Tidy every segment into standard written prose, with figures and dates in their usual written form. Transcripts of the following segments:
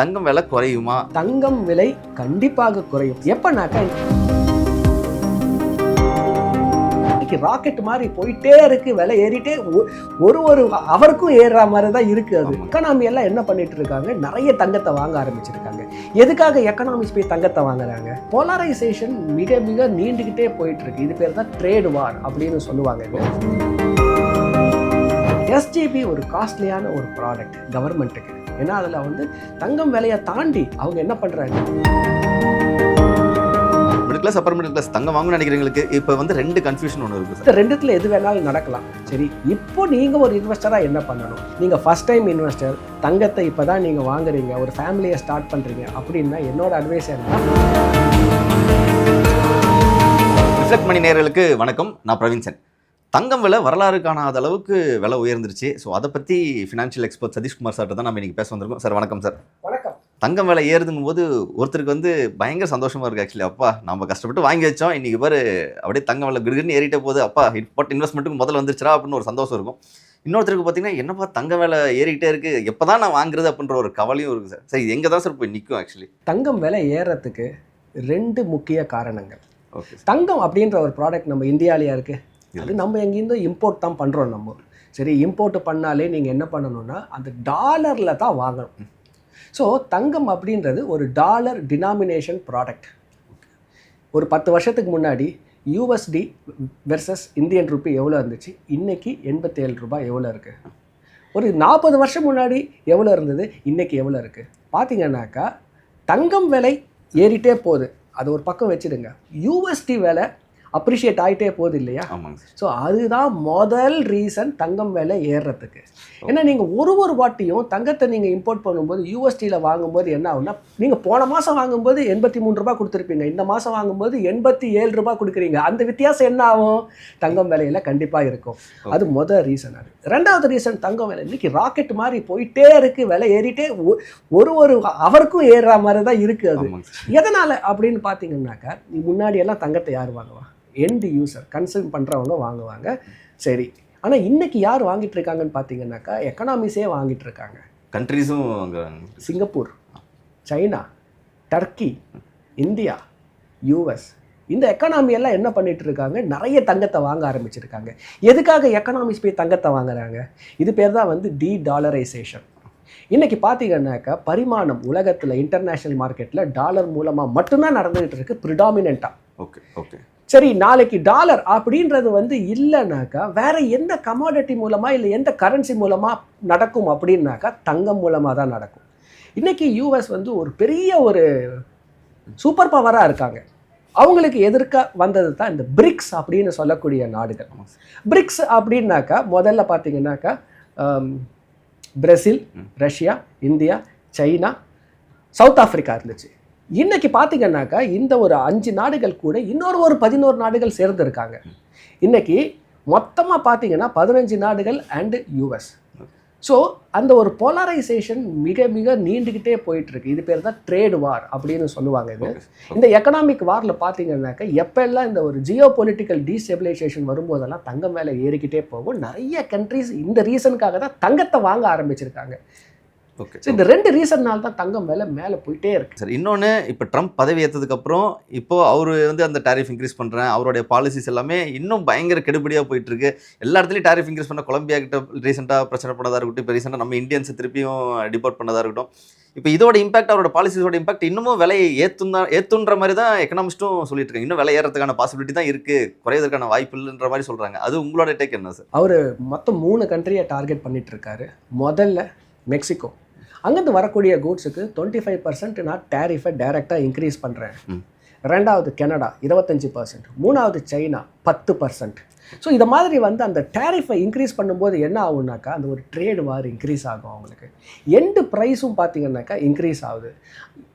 தங்கம் விலை குறையுமா? தங்கம் விலை கண்டிப்பாக குறையும். எப்பனாக்கா ராக்கெட் மாதிரி போயிட்டே இருக்கு, விலை ஏறிட்டே ஒரு அவருக்கும் ஏறுற மாதிரி தான் இருக்கு. அது எக்கனாமி எல்லாம் என்ன பண்ணிட்டு இருக்காங்க, நிறைய தங்கத்தை வாங்க ஆரம்பிச்சிருக்காங்க. எதுக்காக எக்கனாமிக்ஸ் போய் தங்கத்தை வாங்குறாங்க? போலரைசேஷன் மிக மிக நீண்டுகிட்டே போயிட்டு இருக்கு. இது பேர் தான் ட்ரேட் வார் அப்படின்னு சொல்லுவாங்க. எஸ்ஜிபி ஒரு காஸ்ட்லியான ஒரு ப்ராடக்ட் கவர்மெண்ட்டுக்கு. ஏன்னா அதில் வந்து தங்கம் விலையை தாண்டி அவங்க என்ன பண்ணுறாங்க, middle class upper middle class தங்கம் வாங்கணும்னு நினைக்கிறவங்களுக்கு இப்போ வந்து ரெண்டு கன்ஃபியூஷன் ஒன்று இருக்குது. இந்த ரெண்டுத்தில் எது வேணாலும் நடக்கலாம். சரி, இப்போ நீங்கள் ஒரு இன்வெஸ்டராக என்ன பண்ணணும்? நீங்கள் ஃபஸ்ட் டைம் இன்வெஸ்டர், தங்கத்தை இப்போ தான் நீங்கள் வாங்குறீங்க, ஒரு ஃபேமிலியை ஸ்டார்ட் பண்ணுறீங்க அப்படின்னா என்னோட அட்வைஸ் என்ன? ரிஃப்ளெக்ட் மணி நேயர்களுக்கு வணக்கம். நான் பிரவீன் சென். தங்கம் விலை வரலாறு காணாத அளவுக்கு விலை உயர்ந்துருச்சு. ஸோ அதை பற்றி ஃபினான்ஷியல் எக்ஸ்பர்ட் சதீஷ்குமார் சார்ட்ட தான் நம்ம இன்றைக்கி பேச வந்திருக்கோம். சார் வணக்கம். சார் வணக்கம். தங்கம் விலை ஏறுதுங்கும் போது ஒருத்தருக்கு வந்து பயங்கர சந்தோஷமாக இருக்குது. ஆக்சுவலி அப்பா நம்ம கஷ்டப்பட்டு வாங்கி வச்சோம், இன்றைக்கி பாரு அப்படியே தங்கம் விலை கிடுகிடுன்னு ஏறிட்டே போகுது, அப்பா போட்டு இன்வெஸ்ட்மெண்ட்டுக்கு முதல்ல வந்துருச்சுரா அப்படின்னு ஒரு சந்தோஷம் இருக்கும். இன்னொருத்தருக்கு பார்த்தீங்கன்னா என்னப்பா தங்க விலை ஏறிக்கிட்டே இருக்குது, எப்போ தான் நான் வாங்குறது அப்படின்ற ஒரு கவலையும் இருக்குது. சார் சரி, எங்கே தான் சார் போய் நிற்கும்? ஆக்சுவலி தங்கம் விலை ஏறத்துக்கு ரெண்டு முக்கிய காரணங்கள். ஓகே. தங்கம் அப்படின்ற ஒரு ப்ராடக்ட் நம்ம இந்தியாவிலேயே இருக்குது. அது நம்ம எங்கேருந்து இம்போர்ட் தான் பண்ணுறோம் நம்ம. சரி, இம்போர்ட் பண்ணாலே நீங்கள் என்ன பண்ணணும்னா அந்த டாலரில் தான் வாங்கணும். ஸோ தங்கம் அப்படின்றது ஒரு டாலர் டினாமினேஷன் ப்ராடக்ட். ஒரு 10 வருஷத்துக்கு முன்னாடி யூஎஸ்டி வெர்சஸ் இந்தியன் ருப்பி எவ்வளோ இருந்துச்சு, இன்றைக்கி 87 ரூபாய் எவ்வளோ இருக்குது. ஒரு 40 வருஷம் முன்னாடி எவ்வளோ இருந்தது, இன்றைக்கி எவ்வளோ இருக்குது. பார்த்தீங்கன்னாக்கா தங்கம் விலை ஏறிட்டே போகுது, அது ஒரு பக்கம் வச்சுடுங்க. யூஎஸ்டி விலை அப்ரிஷியேட் ஆகிட்டே போகுது இல்லையா? ஆமாங்க. ஸோ அதுதான் முதல் ரீசன் தங்கம் விலை ஏறுறதுக்கு. ஏன்னா நீங்கள் ஒரு வாட்டியும் தங்கத்தை நீங்கள் இம்போர்ட் பண்ணும்போது யூஎஸ்டியில் வாங்கும்போது என்ன ஆகுனா, நீங்கள் போன மாதம் வாங்கும்போது 83 ரூபாய் கொடுத்துருப்பீங்க, இந்த மாதம் வாங்கும்போது 87 ரூபாய் கொடுக்குறீங்க. அந்த வித்தியாசம் என்ன ஆகும்? தங்கம் விலையில் கண்டிப்பாக இருக்கும். அது முதல் ரீசன். அது ரெண்டாவது ரீசன், தங்கம் விலை இன்றைக்கி ராக்கெட் மாதிரி போயிட்டே இருக்குது, விலை ஏறிட்டே ஒரு அவருக்கும் ஏறுற மாதிரி தான் இருக்குது. அது எதனால் அப்படின்னு பார்த்தீங்கன்னாக்கா, முன்னாடியெல்லாம் தங்கத்தை யார் வாங்குவா? எண்ட் யூசர், கன்சியூம் பண்ணுறவங்க வாங்குவாங்க. சரி, ஆனால் இன்றைக்கி யார் வாங்கிட்டு இருக்காங்கன்னு பார்த்தீங்கன்னாக்கா எக்கனாமிஸே வாங்கிட்டு இருக்காங்க. கண்ட்ரீஸும் அங்கே Singapore, China, Turkey, India, US, இந்த எக்கனாமியெல்லாம் என்ன பண்ணிட்டு இருக்காங்க, நிறைய தங்கத்தை வாங்க ஆரம்பிச்சிருக்காங்க. எதுக்காக எக்கனாமிஸ் போய் தங்கத்தை வாங்குறாங்க? இது பேர் தான் வந்து டாலரைசேஷன். இன்றைக்கி பார்த்தீங்கன்னாக்கா பரிமாணம் உலகத்தில் இன்டர்நேஷ்னல் மார்க்கெட்டில் டாலர் மூலமாக மட்டும்தான் நடந்துகிட்டு இருக்கு ப்ரிடாமினண்ட்டாக. Okay okay. சரி, நாளைக்கு டாலர் அப்படின்றது வந்து இல்லைனாக்கா வேற எந்த கமாடிட்டி மூலமாக இல்லை எந்த கரன்சி மூலமாக நடக்கும் அப்படின்னாக்கா தங்கம் மூலமாக தான் நடக்கும். இன்றைக்கி யூஎஸ் வந்து ஒரு பெரிய ஒரு சூப்பர் பவராக இருக்காங்க. அவங்களுக்கு எதிர்க்க வந்தது தான் இந்த பிரிக்ஸ் அப்படின்னு சொல்லக்கூடிய நாடுகள். பிரிக்ஸ் அப்படின்னாக்கா முதல்ல பார்த்தீங்கன்னாக்கா Brazil, Russia, India, China, south Africa இருந்துச்சு. இன்றைக்கி பார்த்தீங்கன்னாக்கா இந்த ஒரு 5 நாடுகள் கூட இன்னொரு 11 நாடுகள் சேர்ந்துருக்காங்க. இன்றைக்கி மொத்தமாக பார்த்தீங்கன்னா 15 நாடுகள் அண்டு யூஎஸ். ஸோ அந்த ஒரு போலரைசேஷன் மிக மிக நீண்டுக்கிட்டே போயிட்டுருக்கு. இது பேர் தான் ட்ரேட் வார் அப்படின்னு சொல்லுவாங்க. இது இந்த எக்கனாமிக் வாரில் பார்த்தீங்கன்னாக்கா எப்போல்லாம் இந்த ஒரு ஜியோ பொலிட்டிக்கல் டீஸ்டெபிலைசேஷன் வரும்போதெல்லாம் தங்கம் மேலே ஏறிக்கிட்டே போகும். நிறைய கண்ட்ரிஸ் இந்த ரீசனுக்காக தான் தங்கத்தை வாங்க ஆரம்பிச்சிருக்காங்க. ஓகே. இந்த ரெண்டு ரீசன்னால தான் தங்கம் மேலே போயிட்டே இருக்கு. சார் இன்னொன்று, இப்போ ட்ரம்ப் பதவி ஏற்றதுக்கப்புறம் இப்போது அவர் வந்து அந்த டேரிஃப் இன்க்ரீஸ் பண்ணுறேன், அவருடைய பாலிசிஸ் எல்லாமே இன்னும் பயங்கர கெடுபடியாக போயிட்டுருக்கு. எல்லா இடத்துலையும் டேரிஃப் இன்க்ரீஸ் பண்ண, கொலம்பியா கிட்ட ரீசெண்டாக பிரச்சனை பண்ணதாக இருக்கட்டும், இப்போ ரீசெண்டாக நம்ம இந்தியன்ஸை திருப்பியும் டிபோர்ட் பண்ணதாக இருக்கட்டும். இப்போ இதோட இம்பாக்ட், அவரோட பாலிசிஸோட இம்பாக்ட் இன்னமும் விலையை ஏற்றுன்ற மாதிரி தான் எக்கனாமிஸ்ட்டும் சொல்லிட்டு இருக்காங்க. இன்னும் விலை ஏறதுக்கான பாசிபிலிட்டி தான் இருக்குது, குறையதற்கான வாய்ப்பு இல்லைன்ற மாதிரி சொல்கிறாங்க. அது உங்களோட டேக் என்ன சார்? அவர் மொத்தம் 3 கண்ட்ரியை டார்கெட் பண்ணிட்டு இருக்காரு. முதல்ல மெக்சிகோ, அங்கேருந்து வரக்கூடிய கூட்ஸுக்கு 25% நான் டேரிஃபை டைரெக்டாக இன்க்ரீஸ் பண்ணுறேன். ரெண்டாவது கனடா 25%, மூணாவது சைனா 10%. ஸோ இதை மாதிரி வந்து அந்த டேரிஃபை இன்க்ரீஸ் பண்ணும்போது என்ன ஆகுனாக்கா அந்த ஒரு ட்ரேட் வார் இன்க்ரீஸ் ஆகும். அவங்களுக்கு எண்டு ப்ரைஸும் பார்த்திங்கனாக்கா இன்க்ரீஸ் ஆகுது.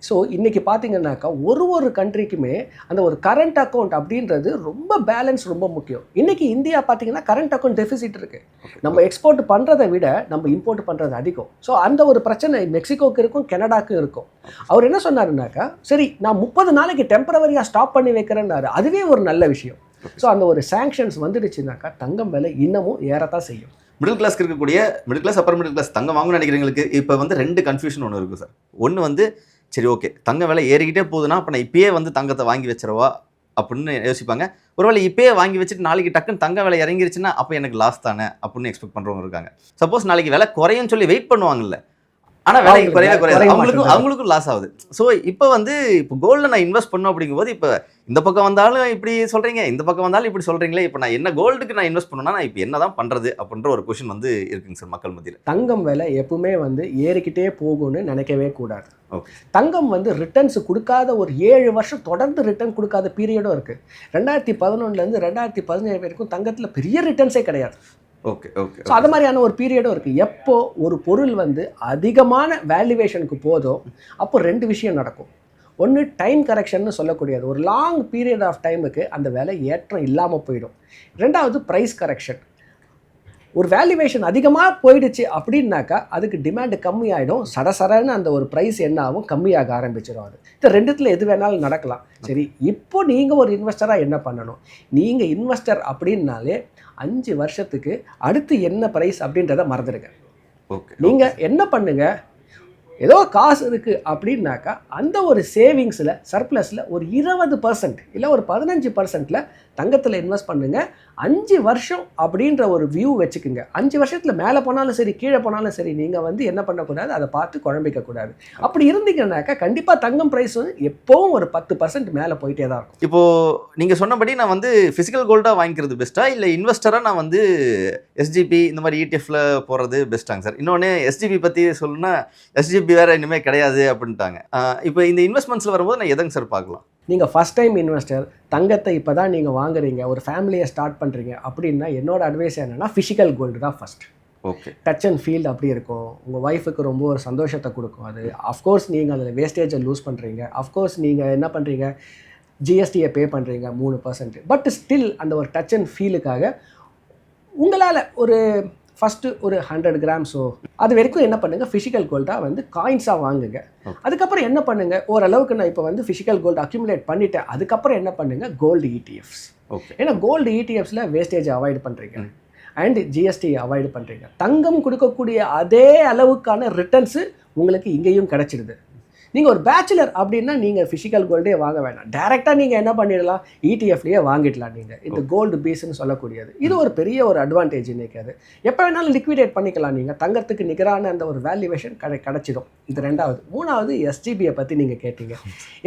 ஸோ இன்றைக்கி பார்த்திங்கனாக்கா ஒரு கண்ட்ரிக்குமே அந்த ஒரு கரண்ட் அக்கௌண்ட் அப்படின்றது ரொம்ப பேலன்ஸ் ரொம்ப முக்கியம். இன்றைக்கி இந்தியா பார்த்திங்கன்னா கரண்ட் அக்கௌண்ட் டெஃபிசிட் இருக்குது. நம்ம எக்ஸ்போர்ட் பண்ணுறதை விட நம்ம இம்போர்ட் பண்ணுறது அதிகம். ஸோ அந்த ஒரு பிரச்சனை மெக்சிகோக்கு இருக்கும், கனடாவுக்கும் இருக்கும். அவர் என்ன சொன்னாருனாக்கா, சரி நான் 30 நாளைக்கு டெம்பரவரியாக ஸ்டாப் பண்ணி வைக்கிறேன்னாரு. அதுவே ஒரு நல்ல விஷயம். ஸோ அந்த ஒரு சாங்ஷன்ஸ் வந்துடுச்சுனாக்கா தங்கம் விலை இன்னமும் ஏறத்தான் செய்யும். மிடில் கிளாஸ்க்கு இருக்கக்கூடிய middle class upper middle class தங்கம் வாங்கணும்னு நினைக்கிறவங்களுக்கு இப்போ வந்து 2 கன்ஃபியூஷன் ஒன்று இருக்குது சார். ஒன்று வந்து சரி ஓகே தங்க விலை ஏறிக்கிட்டே போகுதுன்னா அப்போ நான் இப்பயே வந்து தங்கத்தை வாங்கி வச்சிடவா அப்படின்னு யோசிப்பாங்க. ஒருவேளை இப்பயே வாங்கி வச்சுட்டு நாளைக்கு டக்குன்னு தங்க விலை இறங்கிருச்சுன்னா அப்போ எனக்கு லாஸ் தானே அப்படின்னு எக்ஸ்பெக்ட் பண்ணுறவங்க இருக்காங்க. சப்போஸ் நாளைக்கு விலை குறையும் சொல்லி வெயிட் பண்ணுவாங்கல்ல, ஆனால் விலை குறையாது அவங்களுக்கும் லாஸ் ஆகுது. ஸோ இப்போ வந்து இப்போ கோல்டில் நான் இன்வெஸ்ட் பண்ணோம் அப்படிங்கும்போது இப்போ இந்த பக்கம் வந்தாலும் இப்படி சொல்கிறீங்க, இந்த பக்கம் வந்தாலும் இப்படி சொல்கிறீங்களே, இப்போ நான் என்ன கோல்டுக்கு நான் இன்வெஸ்ட் பண்ணணும்னா நான் இப்போ என்ன தான் பண்ணுறது அப்படின்ற ஒரு கொஷின் வந்து இருக்குங்க சார் மக்கள் மத்தியில். தங்கம் விலை எப்பவுமே வந்து ஏறிக்கிட்டே போகும்னு நினைக்கவே கூடாது. ஓகே, தங்கம் வந்து ரிட்டர்ன்ஸ் கொடுக்காத ஒரு 7 வருஷம் தொடர்ந்து ரிட்டர்ன் கொடுக்காத பீரியடும் இருக்குது. 2011 2017 வரைக்கும் தங்கத்தில் பெரிய ரிட்டர்ன்ஸே கிடையாது. Okay okay. ஸோ அது மாதிரியான ஒரு பீரியடும் இருக்குது. எப்போ ஒரு பொருள் வந்து அதிகமான வேல்யூவேஷனுக்கு போதோ அப்போ 2 விஷயம் நடக்கும். ஒன்று டைம் கரெக்ஷன்னு சொல்லக்கூடியது, ஒரு லாங் பீரியட் ஆஃப் டைமுக்கு அந்த விலை ஏற்றம் இல்லாமல் போயிடும். 2வது ப்ரைஸ் கரெக்ஷன். ஒரு வேல்யூவேஷன் அதிகமாக போயிடுச்சு அப்படின்னாக்கா அதுக்கு டிமாண்டு கம்மியாயிடும், சடசடன்னு அந்த ஒரு ப்ரைஸ் என்ன ஆகும், கம்மியாக ஆரம்பிச்சிடும். அது இந்த 2த்துல எது வேணாலும் நடக்கலாம். சரி, இப்போ நீங்கள் ஒரு இன்வெஸ்டராக என்ன பண்ணணும்? நீங்கள் இன்வெஸ்டர் அப்படின்னாலே 5 வருஷத்துக்கு அடுத்து என்ன ப்ரைஸ் அப்படின்றத மறந்துடுங்க. ஓகே, நீங்கள் என்ன பண்ணுங்க, ஏதோ காசு இருக்குது அப்படின்னாக்கா அந்த ஒரு சேவிங்ஸில் சர்ப்ளஸில் ஒரு 20% இல்லை ஒரு 15% தங்கத்தில் இன்வெஸ்ட் பண்ணுங்கள். 5 வருஷம் அப்படின்ற ஒரு வியூ வச்சுக்குங்க. 5 வருஷத்தில் மேலே போனாலும் சரி கீழே போனாலும் சரி நீங்கள் வந்து என்ன பண்ணக்கூடாது, அதை பார்த்து குழம்பிக்கக்கூடாது. அப்படி இருந்தீங்கன்னாக்கா கண்டிப்பாக தங்கம் ப்ரைஸ் வந்து எப்போவும் ஒரு 10% மேலே போயிட்டே தான் இருக்கும். இப்போது நீங்கள் சொன்னபடி நான் வந்து ஃபிசிக்கல் கோல்டாக வாங்கிக்கிறது பெஸ்ட்டாக இல்லை இன்வெஸ்டராக நான் வந்து எஸ்ஜிபி இந்த மாதிரி இடிஎஃப்ல போகிறது பெஸ்ட்டாங்க சார்? இன்னொன்று எஸ்ஜிபி பற்றி சொல்லணும்னா எஸ்ஜிபி வேறு இனிமேல் கிடையாது அப்படின்ட்டாங்க. இப்போ இந்த இன்வெஸ்ட்மெண்ட்ஸில் வரும்போது நான் எதங்க சார் பார்க்கலாம்? நீங்கள் ஃபஸ்ட் டைம் இன்வெஸ்டர், தங்கத்தை இப்போ தான் நீங்கள் வாங்குறீங்க, ஒரு ஃபேமிலியை ஸ்டார்ட் பண்ணுறீங்க அப்படின்னா என்னோட அட்வைஸ் என்னென்னா ஃபிசிக்கல் கோல்டு தான் first. Okay, touch and feel அப்படி இருக்கும். உங்கள் ஒய்ஃபுக்கு ரொம்ப ஒரு சந்தோஷத்தை கொடுக்கும் அது. அஃப்கோர்ஸ் நீங்கள் அதில் வேஸ்டேஜை லூஸ் பண்ணுறீங்க, அஃப்கோர்ஸ் நீங்கள் என்ன பண்ணுறீங்க, ஜிஎஸ்டியை பே பண்ணுறீங்க 3%. பட் ஸ்டில் அந்த ஒரு டச் அண்ட் ஃபீலுக்காக உங்களால் ஒரு ஃபஸ்ட்டு ஒரு 100 கிராம்ஸோ அது வரைக்கும் என்ன பண்ணுங்கள், ஃபிசிக்கல் கோல்டாக வந்து காயின்ஸாக வாங்குங்க. அதுக்கப்புறம் என்ன பண்ணுங்கள், ஓரளவுக்கு நான் இப்போ வந்து ஃபிசிக்கல் கோல்டு அக்யூமுலேட் பண்ணிட்டேன், அதுக்கப்புறம் என்ன பண்ணுங்கள், கோல்டு இடிஎஃப்ஸ். ஓகே, ஏன்னா கோல்டு இடிஎஃப்ஸில் வேஸ்டேஜை அவாய்ட் பண்ணுறீங்க அண்ட் ஜிஎஸ்டி அவாய்ட் பண்ணுறீங்க. தங்கம் கொடுக்கக்கூடிய அதே அளவுக்கான ரிட்டர்ன்ஸு உங்களுக்கு இங்கேயும் கிடச்சிடுது. நீங்கள் ஒரு பேச்சுலர் அப்படின்னா நீங்கள் ஃபிசிக்கல் கோல்டே வாங்க வேணாம், டைரெக்டாக நீங்கள் என்ன பண்ணிடலாம், இடிஎஃப்லேயே வாங்கிடலாம். நீங்கள் இந்த கோல்டு பீஸ்ன்னு சொல்லக்கூடியது இது ஒரு பெரிய ஒரு அட்வான்டேஜ். இன்றைக்கி அது எப்போ வேணாலும் லிக்விடேட் பண்ணிக்கலாம். நீங்கள் தங்கத்துக்கு நிகரான அந்த ஒரு வேல்யூவேஷன் கிடச்சிடும். இது 2வது. 3வது எஸ்ஜிபியை பற்றி நீங்கள் கேட்டீங்க.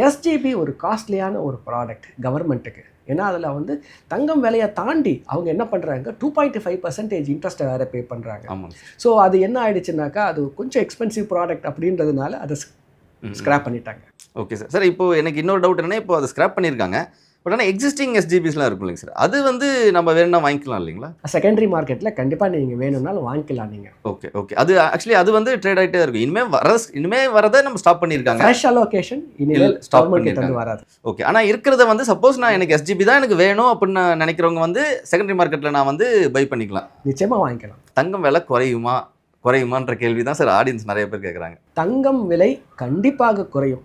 எஸ்ஜிபி ஒரு காஸ்ட்லியான ஒரு ப்ராடக்ட் கவர்மெண்ட்டுக்கு. ஏன்னா அதில் வந்து தங்கம் விலையை தாண்டி அவங்க என்ன பண்ணுறாங்க, 2.5% இன்ட்ரெஸ்ட்டை வேறு பே பண்ணுறாங்க. ஸோ அது என்ன ஆயிடுச்சுனாக்கா அது கொஞ்சம் எக்ஸ்பென்சிவ் ப்ராடக்ட் அப்படின்றதுனால அதை ஸ்கிராப் பண்ணிட்டாங்க. Okay sir. சார் இப்போ எனக்கு இன்னொரு டவுட் என்னன்னா, இப்போ அதை ஸ்கிராப் பண்ணியிருக்காங்க, பட் ஆனால் எக்ஸிஸ்டிங் எஸ்ஜிபிஸ்லாம் இருக்கும் இல்லைங்க சார், அது வந்து நம்ம வேணும்னா வாங்கிக்கலாம் இல்லைங்களா? செகண்டரி மார்க்கெட்டில் கண்டிப்பாக நீங்கள் வேணும்னாலும் வாங்கிக்கலாம் நீங்கள். Okay okay. அது ஆக்சுவலி அது வந்து ட்ரேட் ஆகிட்டே இருக்கும். இனிமேல் வரதை நம்ம ஸ்டாப் பண்ணியிருக்காங்க. ஃப்ரெஷ் அலோகேஷன் இனிமேல் ஸ்டாப் பண்ணிட்டு வராது. ஓகே. ஆனால் இருக்கிறத வந்து சப்போஸ் நான் எனக்கு எஸ்ஜிபி தான் எனக்கு வேணும் அப்படின்னு நினைக்கிறவங்க வந்து செகண்டரி மார்க்கெட்டில் நான் வந்து பை பண்ணிக்கலாம். நிச்சயமாக வாங்கிக்கலாம். தங்கம் விலை குறையுமான்ற கேள்வி தான் சார் ஆடியன்ஸ் நிறைய பேர் கேட்குறாங்க. தங்கம் விலை கண்டிப்பாக குறையும்.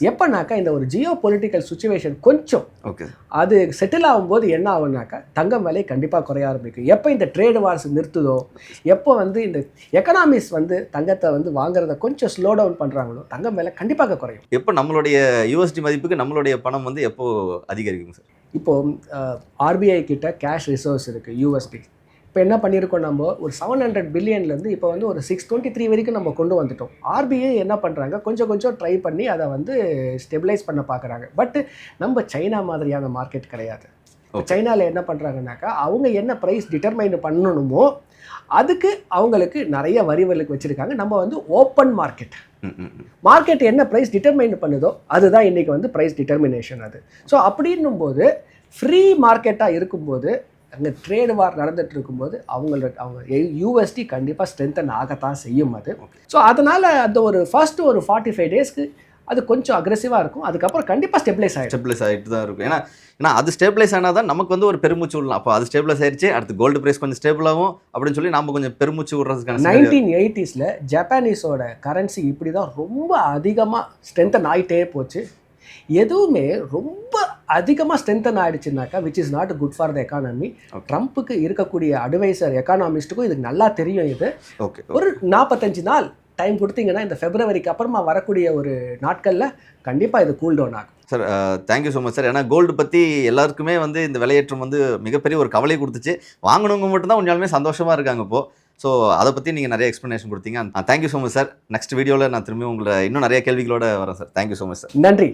எப்பனாக்கா இந்த ஒரு ஜியோ பொலிட்டிக்கல் சுச்சுவேஷன் கொஞ்சம் அது செட்டில் ஆகும்போது என்ன ஆகும்னாக்கா தங்கம் விலை கண்டிப்பாக குறைய ஆரம்பிக்கும். எப்போ இந்த ட்ரேட் வார்ஸ் நிறுத்துதோ, எப்போ வந்து இந்த எக்கனாமிக்ஸ் வந்து தங்கத்தை வந்து வாங்குறத கொஞ்சம் ஸ்லோ டவுன் பண்ணுறாங்களோ தங்கம் விலை கண்டிப்பாக குறையும். எப்போ நம்மளுடைய யூஎஸ்டி மதிப்புக்கு நம்மளுடைய பணம் வந்து எப்போ அதிகரிக்கும் சார்? இப்போது ஆர்பிஐ கிட்ட கேஷ் ரிசர்வ்ஸ் இருக்குது யூஎஸ்டி. இப்போ என்ன பண்ணியிருக்கோம், நம்ம ஒரு 700 பில்லியன்லேருந்து இப்போ வந்து ஒரு 623 வரைக்கும் நம்ம கொண்டு வந்துட்டோம். ஆர்பிஐ என்ன பண்ணுறாங்க, கொஞ்சம் ட்ரை பண்ணி அதை வந்து ஸ்டெபிலைஸ் பண்ண பார்க்குறாங்க. பட் நம்ம சைனா மாதிரியான மார்க்கெட் கிடையாது. சைனாவில் என்ன பண்ணுறாங்கனாக்கா அவங்க என்ன ப்ரைஸ் டிட்டர்மைன் பண்ணணுமோ அதுக்கு அவங்களுக்கு நிறைய வரிகளுக்கு வச்சுருக்காங்க. நம்ம வந்து ஓப்பன் மார்க்கெட் என்ன ப்ரைஸ் டிட்டர்மைன் பண்ணுதோ அதுதான் இன்றைக்கி வந்து ப்ரைஸ் டிட்டர்மினேஷன் அது. ஸோ அப்படின்னும் போது ஃப்ரீ மார்க்கெட்டாக இருக்கும்போது அங்கே ட்ரேட் வார் நடந்துட்டு இருக்கும்போது அவங்க யூஎஸ்டி கண்டிப்பாக ஸ்ட்ரென்தன் ஆகத்தான் செய்யும் அது. ஸோ அதனால் அந்த ஒரு ஃபர்ஸ்ட் ஒரு 45 டேஸ்க்கு அது கொஞ்சம் அக்ரெசிவாக இருக்கும். அதுக்கப்புறம் கண்டிப்பாக ஸ்டெபிலைஸ் ஆகிட்டு தான் இருக்கும். ஏன்னா அது ஸ்டெபிலைஸ் ஆனால் தான் நமக்கு வந்து ஒரு பெருமூச்சு விடலாம். அப்போ அது ஸ்டெபிலைஸ் ஆயிடுச்சு, அடுத்து கோல்டு ப்ரைஸ் கொஞ்சம் ஸ்டேபிள் ஆகும் அப்படின்னு சொல்லி நம்ம கொஞ்சம் பெருமூச்சு விடுறதுக்கான 1980s ஜப்பானீஸோட கரன்சி இப்படி தான் ரொம்ப அதிகமாக ஸ்ட்ரென்தன் ஆகிட்டே போச்சு. எதுவுமே ரொம்ப அதிகமாக ஸ்ட்ரென்தன் ஆயிடுச்சுனாக்கா which is not good for the economy. ட்ரம்ப்புக்கு இருக்கக்கூடிய அட்வைசர் எக்கானமிஸ்ட்டுக்கும் இதுக்கு நல்லா தெரியும். இது ஓகே ஒரு 45 நாள் டைம் கொடுத்தீங்கன்னா இந்த பிப்ரவரிக்கு அப்புறமா வரக்கூடிய ஒரு நாட்களில் கண்டிப்பாக இது கூல் டவுன் ஆகும். Sir thank you so much sir. ஏன்னா கோல்டு பற்றி எல்லாருக்குமே வந்து இந்த விலையேற்றம் வந்து மிகப்பெரிய ஒரு கவலை கொடுத்துச்சு. வாங்கினவங்க மட்டும்தான் உண்மையாலுமே சந்தோஷமாக இருக்காங்க இப்போது. ஸோ அதை பற்றி நீங்கள் நிறைய எக்ஸ்ப்ளனேஷன் கொடுத்தீங்க. Thank you so much sir. Next வீடியோவில் நான் திரும்பி உங்களை இன்னும் நிறைய கேள்விகளோடு வரேன் sir. Thank you so much sir. நன்றி.